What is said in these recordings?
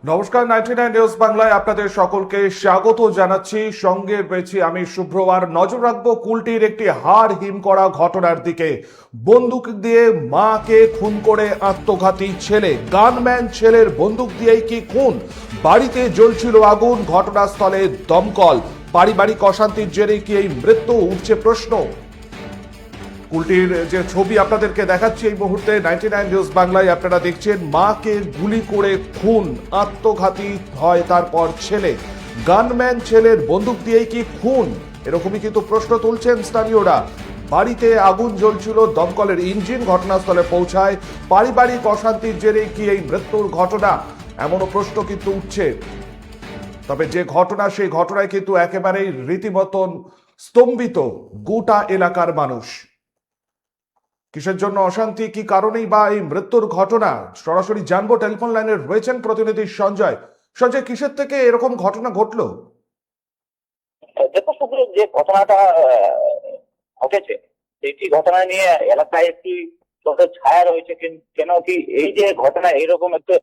নমস্কার, 99 নিউজ বাংলায় আপনাদের সকলকে স্বাগত জানাচ্ছি। সঙ্গে রয়েছি আমি শুভ্র। আর নজর রাখবো কুলটির একটি হাড় হিম করা ঘটনার দিকে। বন্দুক দিয়ে মাকে খুন করে আত্মঘাতী ছেলে। গানম্যান ছেলের বন্দুক দিয়েই কি খুন? বাড়িতে জ্বলছিল আগুন, ঘটনাস্থলে দমকল। পারিবারিক অশান্তির জেরে কি এই মৃত্যু? উঠছে প্রশ্ন। কুলটির যে ছবি আপনাদেরকে দেখাচ্ছি এই মুহূর্তে 99 নিউজ বাংলায় আপনারা দেখছেন। মাকে গুলি করে খুন, আত্মঘাতী হয় তারপর ছেলে। গানম্যান ছেলের বন্দুক দিয়েই কি খুন? এরকমই কিন্তু প্রশ্ন তুলছেন স্থানীয়রা। বাড়িতে আগুন জ্বলছিল, দমকলের ইঞ্জিন ঘটনাস্থলে পৌঁছায়। পারিবারিক অশান্তির জেরে কি এই মৃত্যুর ঘটনা? এমনও প্রশ্ন কিন্তু উঠছে। তবে যে ঘটনা, সেই ঘটনায় কিন্তু একেবারেই রীতিমতন স্তম্ভিত গোটা এলাকার মানুষ। কিসের জন্য অশান্তি, কি কারণেই বা এই মৃত্যুর ঘটনা, সরাসরি জানবো। টেলিফোন লাইনে রয়েছেন প্রতিনিধি সঞ্জয়। সঞ্জয়, কিসের থেকে এরকম ঘটনা ঘটলো? দেখো শুধু যে ঘটনাটা ঘটেছে সেটি ঘটনা নিয়ে এলাকায় একটি চোখের ছায়া রয়েছে। কেন কি এই যে ঘটনা, এইরকম একটা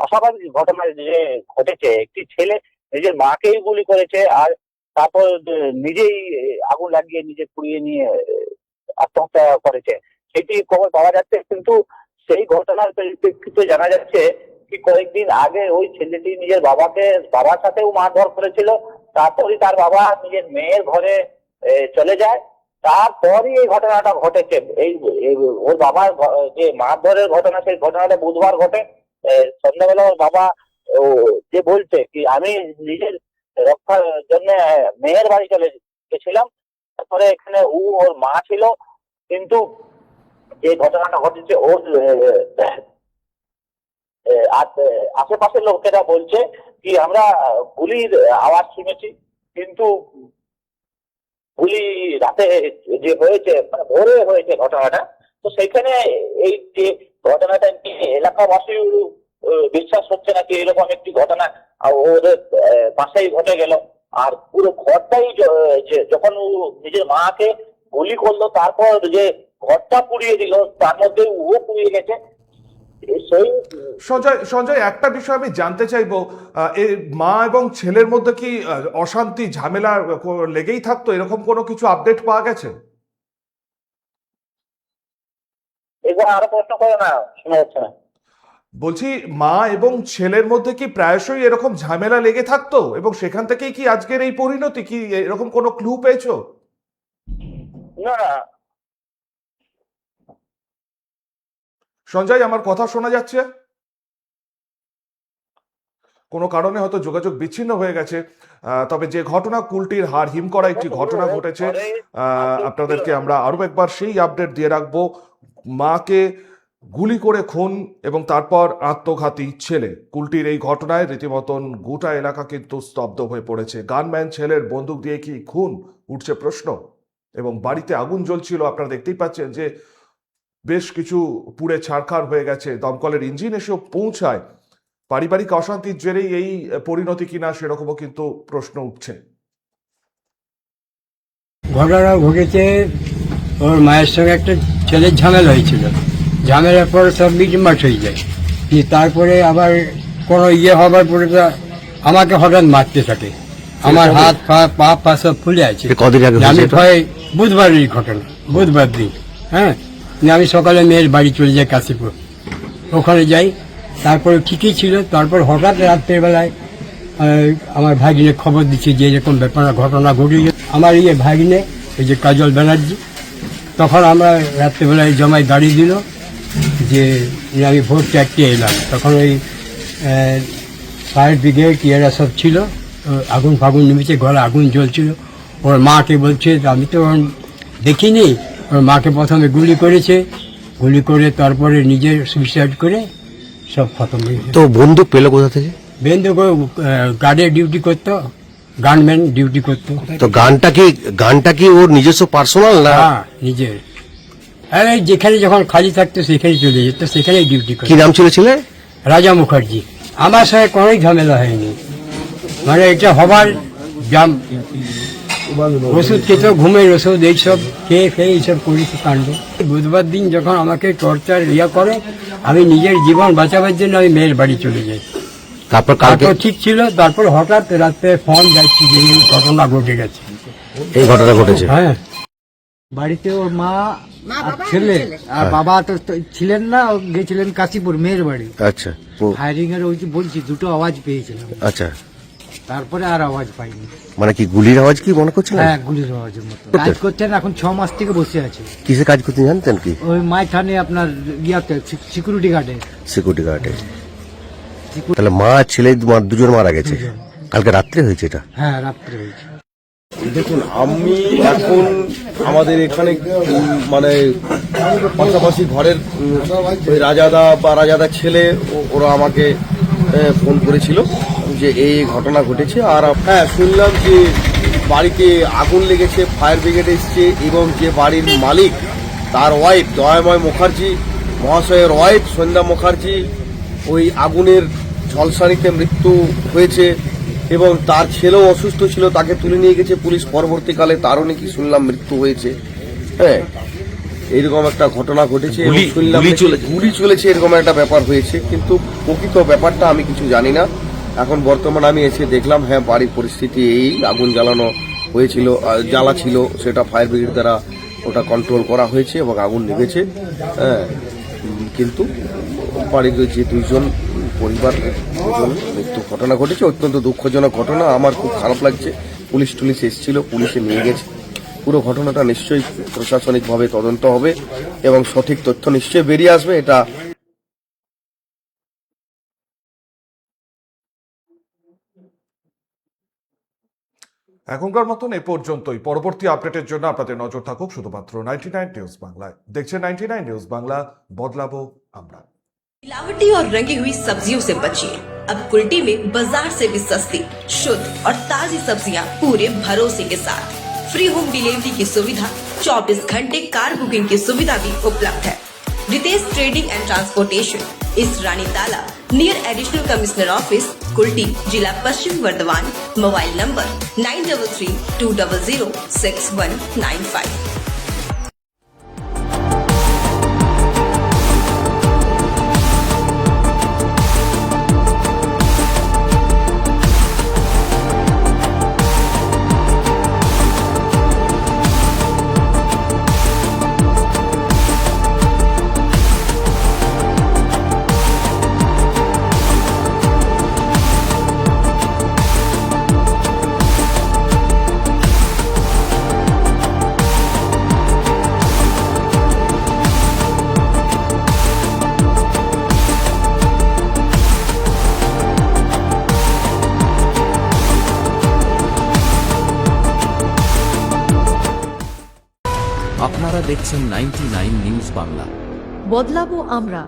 অস্বাভাবিক ঘটনা যে ঘটেছে, একটি ছেলে নিজের মাকেই গুলি করেছে আর তারপর নিজেই আগুন লাগিয়ে নিজে পুড়িয়ে নিয়ে আত্মহত্যা করেছে, সেটি খবর পাওয়া যাচ্ছে। কিন্তু সেই ঘটনার পরিপ্রেক্ষিতে জানা যাচ্ছে কি কয়েকদিন আগে ওই ছেলেটি নিজের বাবার সাথেও মারধর করেছিল। তারপরই তার বাবা নিজের মেয়ের ঘরে চলে যায়। তারপরই এই ঘটনাটা ঘটেছে। ওর বাবার যে মারধরের ঘটনা, সেই ঘটনাটা বুধবার ঘটে। সন্ধ্যাবেলা ওর বাবা যে বলছে কি আমি নিজের রক্ষার জন্য মেয়ের বাড়ি চলে গেছিলাম, তারপরে এখানে ওর মা ছিল। কিন্তু যে ঘটনাটা ঘটেছে ওর আশেপাশের লোকেরা বলছে কি আমরা গুলির আওয়াজ শুনেছি, কিন্তু গুলি রাতে যে হয়েছে, মানে ভোরে হয়েছে ঘটনাটা। তো সেখানে এই যে ঘটনাটা এলাকাবাসী বিশ্বাস হচ্ছে নাকি এরকম একটি ঘটনা ওদের পাশেই ঘটে গেল। আর পুরো ঘরটাই যখন নিজের মাকে গুলি করলো, তারপর যে ঘরটা পুড়িয়ে দিল, তার মধ্যে ও পুড়িয়ে গেছে। সেই সঞ্জয়, একটা বিষয় আমি জানতে চাইবো, এই মা এবং ছেলের মধ্যে কি অশান্তি ঝামেলা লেগেই থাকতো? এরকম কোনো কিছু আপডেট পাওয়া গেছে? এবার আরো প্রশ্ন করে না, শোনা যাচ্ছে না। বলছি, মা এবং ছেলের মধ্যে কি প্রায়শই এরকম ঝামেলা লেগে থাকতো এবং সেখান থেকেই কি আজকের এই পরিণতি? কি এরকম কোনো ক্লু পেয়েছো? না না, সঞ্জয়, আমার কথা শোনা যাচ্ছে? কোনো কারণে হয়তো যোগাযোগ বিচ্ছিন্ন হয়ে গেছে। তবে যে ঘটনা, কুলটির হাড় হিম করা একটি ঘটনা ঘটেছে। আপনাদেরকে আমরা আরো একবার সেই আপডেট দিয়ে রাখবো। মাকে গুলি করে খুন এবং তারপর আত্মঘাতী ছেলে। কুলটির এই ঘটনায় রীতিমতন গোটা এলাকা কিন্তু স্তব্ধ হয়ে পড়েছে। গানম্যান ছেলের বন্দুক দিয়ে কি খুন? উঠছে প্রশ্ন। এবং বাড়িতে আগুন জ্বলছিল, আপনারা দেখতেই পাচ্ছেন যে বেশ কিছু পুড়ে ছারখার হয়ে গেছে। দমকলের ইঞ্জিন এসেও পৌঁছায়। পারিবারিক অশান্তির জেরেই এই পরিণতি কিনা, সেরকমও কিন্তু প্রশ্ন উঠছে। ঘটনা ঘটেছে, ওর মায়ের সঙ্গে একটা ছেলের ঝামেলা হয়েছিল। ঝামেলার পরে সব মিটমাট হয়ে যায়। তারপরে আবার কোনো হবার পরে তো আমাকে হঠাৎ মারতে থাকে। আমার হাত পা সব ফুলে আছে। আমি ভয়ে, বুধবারের ঘটনা, বুধবার দিন। হ্যাঁ, আমি সকালে মেয়ের বাড়ি চলে যাই কাশীপুর, ওখানে যাই। তারপরে ঠিকই ছিল। তারপর হঠাৎ রাত্রের বেলায় আমার ভাগিনে খবর দিচ্ছে যে এরকম ব্যাপার ঘটনা ঘটিয়েছে। আমার ভাগিনে, এই যে কাজল ব্যানার্জি, তখন আমরা রাত্রেবেলায় জমায় গাড়ি দিল যে আমি ভোর 4টে এলাম। তখন ওই ফায়ার ব্রিগেড এরা সব ছিল। আগুন ফাগুন নেমেছে, ঘরে আগুন জ্বলছিল। ওর মাকে বলছে, আমি তো দেখিনি। ওর মাকে প্রথমে গুলি করেছে, গুলি করে তারপরে নিজের সুইসাইড করে সব খতম হয়ে গেছে। তো বন্দুক পেলো কোথা থেকে? বেন্দু গার্ডে ডিউটি করতো, গানম্যান ডিউটি করতো। তো গানটা কি ওর নিজস্ব পার্সোনাল না? হ্যাঁ, নিজের। আরে যেখানে যখন খালি থাকতো সেখানে চলে যেত, সেখানেই ডিউটি করতো। কি নাম ছিল ছেলে? রাজা মুখার্জি। আমার সঙ্গে কোনো ঝামেলা হয়নি, মানে এটা হবার ওষুধ খেত, ঘুমের ওষুধ এইসব খেয়ে এইসব করেছে কাণ্ড। বুধবার দিন যখন আমাকে টর্চার করে, আমি নিজের জীবন বাঁচাবার জন্য আমি মেয়ের বাড়ি চলে যাই। তারপর কালকে তারপর ঠিক ছিল, তারপর হঠাৎ রাত্রে ফোন যাচ্ছি যে এই ঘটনা ঘটে গেছে। এই ঘটনা ঘটেছে। হ্যাঁ, বাড়িতে ওর মা আর ছেলে আর বাবা তো ছিলেন না, ও গেছিলেন কাশীপুর মেয়ের বাড়ি। আচ্ছা ফায়ারিং এর ওই যে বলছি দুটো আওয়াজ পেয়েছিলাম, আচ্ছা, তারপরে আর আওয়াজ পাইনি। মানে কি গুলির আওয়াজ কি মনে করছেন? হ্যাঁ, গুলির আওয়াজের মতো। কাজ করছেন এখন 6 মাস থেকে বসে আছে। কিসে কাজ করতে জানতেন কি? ওই মাইথানে আপনার ইয়াতে সিকিউরিটি গার্ডে। সিকিউরিটি গার্ডে। তাহলে মা আর ছেলে দুজন মারা গেছে। কালকে রাত্রে হয়েছে এটা? হ্যাঁ, রাত্রে হয়েছে। দেখুন, আমি এখন আমাদের এখানে মানে পাশাপাশি ঘরের ওই রাজাদা বা রাজাদার ছেলে ওরা আমাকে ফোন করেছিল যে এই ঘটনা ঘটেছে। আর হ্যাঁ, শুনলাম যে বাড়িতে আগুন লেগেছে, ফায়ার ব্রিগেড এসছে এবং যে বাড়ির মালিক তার ওয়াইফ দয়াময় মুখার্জি মহাশয়ের ওয়াইফ সন্ধ্যা মুখার্জি ওই আগুনের ঝলসানিতে মৃত্যু হয়েছে এবং তার ছেলেও অসুস্থ ছিল, তাকে তুলে নিয়ে গেছে পুলিশ। পরবর্তীকালে তারও নাকি শুনলাম মৃত্যু হয়েছে। হ্যাঁ, এইরকম একটা ঘটনা ঘটেছে এবং শুনলাম গুলি চলেছে, এরকম একটা ব্যাপার হয়েছে। কিন্তু প্রকৃত ব্যাপারটা আমি কিছু জানি না। এখন বর্তমানে আমি এসে দেখলাম হ্যাঁ বাড়ির পরিস্থিতি এই, আগুন জ্বালানো হয়েছিল, জ্বালা ছিল, সেটা ফায়ার ব্রিগেড দ্বারা ওটা কন্ট্রোল করা হয়েছে এবং আগুন নিভেছে। হ্যাঁ, কিন্তু বাড়ির যে দুইজন পরিবার মৃত্যু ঘটনা ঘটেছে, অত্যন্ত দুঃখজনক ঘটনা। আমার খুব খারাপ লাগছে। পুলিশ টুলিশ এসেছিল, পুলিশে নিয়ে গেছে। পুরো ঘটনাটা নিশ্চয়ই প্রশাসনিকভাবে তদন্ত হবে এবং সঠিক তথ্য নিশ্চয়ই বেরিয়ে আসবে। এটা এখনকার মতন এ পর্যন্তই। পরবর্তী আপডেটের জন্য আপনাদের নজর থাকুক শুধুমাত্র 99 নিউজ বাংলায়। দেখছেন 99 নিউজ বাংলা, বদলাবো আমরা। मिलावटी और रंगी हुई सब्जियों से बचिए। अब कुल्टी में बाजार से भी सस्ती, शुद्ध और ताजी सब्जियां पूरे भरोसे के साथ। फ्री होम डिलीवरी की सुविधा, 24 घंटे कार बुकिंग की सुविधा भी उपलब्ध है। रितेश ट्रेडिंग एंड ट्रांसपोर्टेशन इस रानी ताला near additional commissioner office, Kulti, जिला पश्चिम बर्धमान। Mobile number 9332006195। আপনারা দেখছেন 99 নিউজ বাংলা। বদলাবো আমরা।